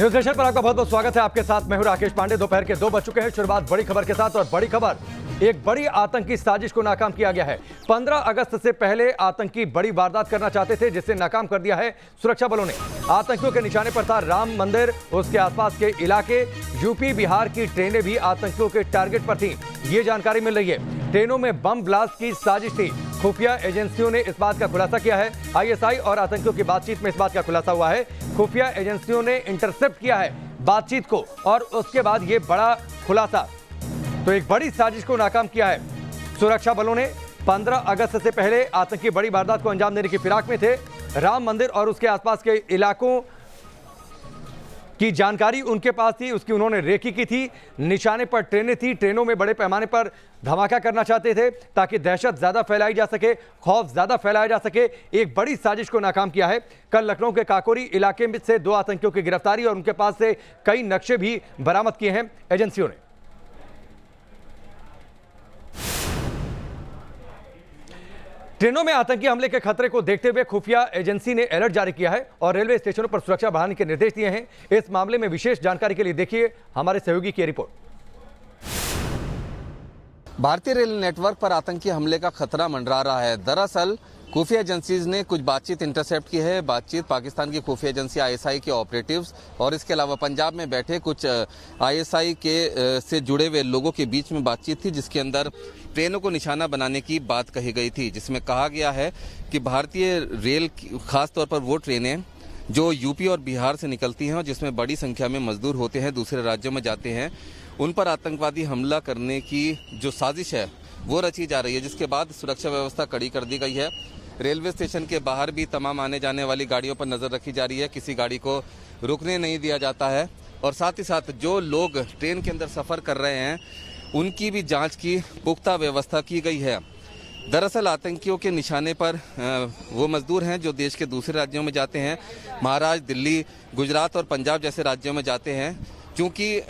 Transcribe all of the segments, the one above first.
News nation पर आपका बहुत बहुत स्वागत है। आपके साथ मैं हूं राकेश पांडे। दोपहर के 2 बज चुके हैं। शुरुआत बड़ी खबर के साथ, और बड़ी खबर, एक बड़ी आतंकी साजिश को नाकाम किया गया है। 15 अगस्त से पहले आतंकी बड़ी वारदात करना चाहते थे, जिसे नाकाम कर दिया है सुरक्षा बलों ने। आतंकियों के निशाने पर था राम मंदिर, उसके आसपास के इलाके। यूपी बिहार की ट्रेनें भी आतंकियों के टारगेट पर थी, ये जानकारी मिल रही है। ट्रेनों में बम ब्लास्ट की साजिश थी। खुफिया एजेंसियों ने इस बात का खुलासा किया है। आईएसआई और आतंकियों की बातचीत में इस बात का खुलासा हुआ है। खुफिया एजेंसियों ने इंटरसेप्ट किया है बातचीत को, और उसके बाद यह बड़ा खुलासा। तो एक बड़ी साजिश को नाकाम किया है सुरक्षा बलों ने। 15 अगस्त से पहले आतंकी बड़ी वारदात को अंजाम देने की फिराक में थे। राम मंदिर और उसके आसपास के इलाकों की जानकारी उनके पास थी, उसकी उन्होंने रेकी की थी। निशाने पर ट्रेनें थी, ट्रेनों में बड़े पैमाने पर धमाका करना चाहते थे ताकि दहशत ज्यादा फैलाई जा सके, खौफ ज्यादा फैलाया जा सके। एक बड़ी साजिश को नाकाम किया है। कल लखनऊ के काकोरी इलाके में से 2 आतंकियों की गिरफ्तारी और उनके पास से कई नक्शे भी बरामद किए हैं एजेंसियों ने। ट्रेनों में आतंकी हमले के खतरे को देखते हुए खुफिया एजेंसी ने अलर्ट जारी किया है और रेलवे स्टेशनों पर सुरक्षा बढ़ाने के निर्देश दिए हैं। इस मामले में विशेष जानकारी के लिए देखिए हमारे सहयोगी की रिपोर्ट। भारतीय रेल नेटवर्क पर आतंकी हमले का खतरा मंडरा रहा है। दरअसल खुफिया एजेंसीज ने कुछ बातचीत इंटरसेप्ट की है। बातचीत पाकिस्तान की खुफिया एजेंसी आईएसआई के ऑपरेटिव्स और इसके अलावा पंजाब में बैठे कुछ आईएसआई के से जुड़े हुए लोगों के बीच में बातचीत थी, जिसके अंदर ट्रेनों को निशाना बनाने की बात कही गई थी, जिसमें कहा गया है कि भारतीय रेल खासतौर पर वो ट्रेनें जो यूपी और बिहार से निकलती हैं और जिसमें बड़ी संख्या में मजदूर होते हैं, दूसरे राज्यों में जाते हैं, उन पर आतंकवादी हमला करने की जो साजिश है वो रची जा रही है। जिसके बाद सुरक्षा व्यवस्था कड़ी कर दी गई है। रेलवे स्टेशन के बाहर भी तमाम आने जाने वाली गाड़ियों पर नजर रखी जा रही है। किसी गाड़ी को रुकने नहीं दिया जाता है, और साथ ही साथ जो लोग ट्रेन के अंदर सफर कर रहे हैं उनकी भी जांच की पुख्ता व्यवस्था की गई है। दरअसल आतंकियों के निशाने पर वो मजदूर हैं जो देश के दूसरे राज्यों में जाते हैं, महाराष्ट्र, दिल्ली, गुजरात और पंजाब जैसे राज्यों में जाते हैं। क्योंकि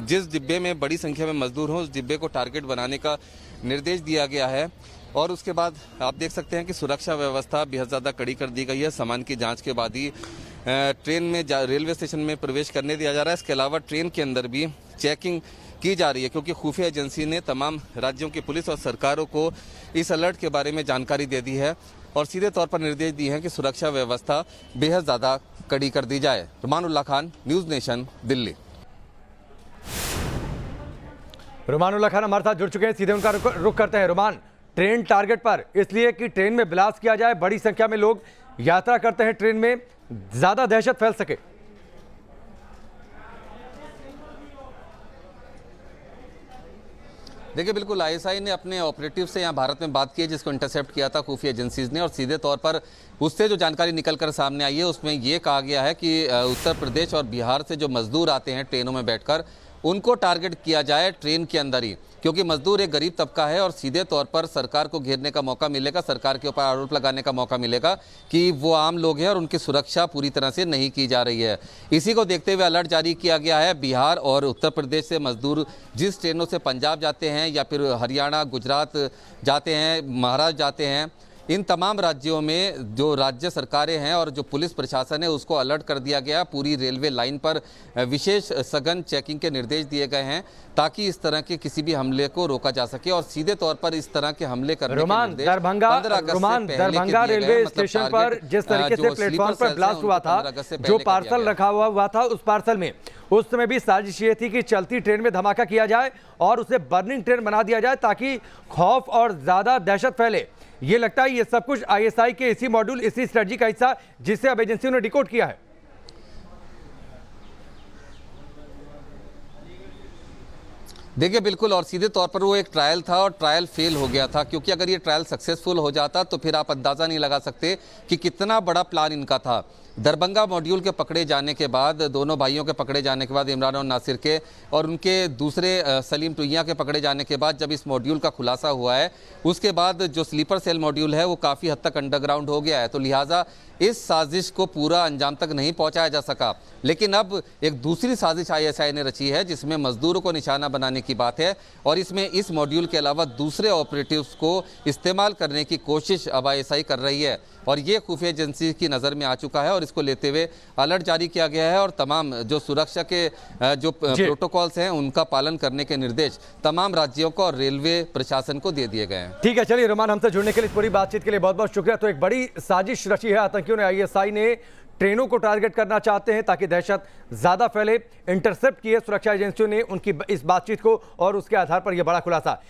जिस डिब्बे में बड़ी संख्या में मजदूर हों, उस डिब्बे को टारगेट बनाने का निर्देश दिया गया है। और उसके बाद आप देख सकते हैं कि सुरक्षा व्यवस्था बेहद ज़्यादा कड़ी कर दी गई है। सामान की जांच के बाद ही ट्रेन में रेलवे स्टेशन में प्रवेश करने दिया जा रहा है। इसके अलावा ट्रेन के अंदर भी चेकिंग की जा रही है, क्योंकि खुफिया एजेंसी ने तमाम राज्यों की पुलिस और सरकारों को इस अलर्ट के बारे में जानकारी दे दी है और सीधे तौर पर निर्देश दिए हैं कि सुरक्षा व्यवस्था बेहद ज़्यादा कड़ी कर दी जाए। रुमानुल्लाह खान, न्यूज़ नेशन, दिल्ली। रुमानुल्लाह खान हमारे साथ जुड़ चुके हैं, सीधे उनका रुख करते हैं। रुमान, ट्रेन टारगेट पर इसलिए कि ट्रेन में ब्लास्ट किया जाए, बड़ी संख्या में लोग यात्रा करते हैं ट्रेन में, ज्यादा दहशत फैल सके। देखिए, बिल्कुल आईएसआई ने अपने ऑपरेटिव से यहाँ भारत में बात की है, जिसको इंटरसेप्ट किया था खुफिया एजेंसीज ने, और सीधे तौर पर उससे जो जानकारी निकलकर सामने आई है उसमें ये कहा गया है कि उत्तर प्रदेश और बिहार से जो मजदूर आते हैं ट्रेनों में बैठकर, उनको टारगेट किया जाए ट्रेन के अंदर ही, क्योंकि मजदूर एक गरीब तबका है और सीधे तौर पर सरकार को घेरने का मौका मिलेगा, सरकार के ऊपर आरोप लगाने का मौका मिलेगा कि वो आम लोग हैं और उनकी सुरक्षा पूरी तरह से नहीं की जा रही है। इसी को देखते हुए अलर्ट जारी किया गया है। बिहार और उत्तर प्रदेश से मजदूर जिस ट्रेनों से पंजाब जाते हैं या फिर हरियाणा, गुजरात जाते हैं, महाराष्ट्र जाते हैं, इन तमाम राज्यों में जो राज्य सरकारें हैं और जो पुलिस प्रशासन है उसको अलर्ट कर दिया गया। पूरी रेलवे लाइन पर विशेष सघन चेकिंग के निर्देश दिए गए हैं ताकि इस तरह के किसी भी हमले को रोका जा सके और सीधे तौर पर इस तरह के हमले करने के निर्देश दरभंगा रेलवे स्टेशन पर जिस तरीके से प्लेटफॉर्म पर ब्लास्ट हुआ था, जो पार्सल रखा हुआ था, उस पार्सल में उस समय भी साजिश ये थी कि चलती ट्रेन में धमाका किया जाए और उसे बर्निंग ट्रेन बना दिया जाए ताकि खौफ और ज्यादा दहशत फैले। ये लगता है ये सब कुछ आईएसआई के इसी मॉड्यूल, इसी स्ट्रेटजी का हिस्सा, जिसे अब एजेंसियों ने डिकोड किया है। देखिए, बिल्कुल, और सीधे तौर पर वो एक ट्रायल था और ट्रायल फेल हो गया था, क्योंकि अगर ये ट्रायल सक्सेसफुल हो जाता तो फिर आप अंदाज़ा नहीं लगा सकते कि कितना बड़ा प्लान इनका था। दरभंगा मॉड्यूल के पकड़े जाने के बाद, दोनों भाइयों के पकड़े जाने के बाद, इमरान और नासिर के, और उनके दूसरे सलीम टुइया के पकड़े जाने के बाद जब इस मॉड्यूल का खुलासा हुआ है, उसके बाद जो स्लीपर सेल मॉड्यूल है वो काफ़ी हद तक अंडरग्राउंड हो गया है, तो लिहाजा इस साजिश को पूरा अंजाम तक नहीं पहुंचाया जा सका। लेकिन अब एक दूसरी साजिश आईएसआई ने रची है जिसमें मजदूरों को निशाना बनाने की बात है, और इसमें इस मॉड्यूल के अलावा दूसरे ऑपरेटिव्स को इस्तेमाल करने की कोशिश अब आईएसआई कर रही है, और ये खुफिया एजेंसी की नज़र में आ चुका है। और और इसको लेते हुए अलर्ट जारी किया गया है और तमाम जो सुरक्षा के जो प्रोटोकॉल्स हैं उनका पालन करने के निर्देश तमाम राज्यों को और रेलवे प्रशासन को दे दिए गए हैं। ठीक है, चलिए रोमान, हमसे जुड़ने के लिए, पूरी बातचीत के लिए बहुत बहुत शुक्रिया। तो एक बड़ी साजिश रची है आतंकियों ने, आईएसआई ने ट्रेनों को टारगेट करना चाहते हैं ताकि दहशत ज्यादा फैले। इंटरसेप्ट किए सुरक्षा एजेंसियों ने उनकी इस बातचीत को और उसके आधार पर यह बड़ा खुलासा।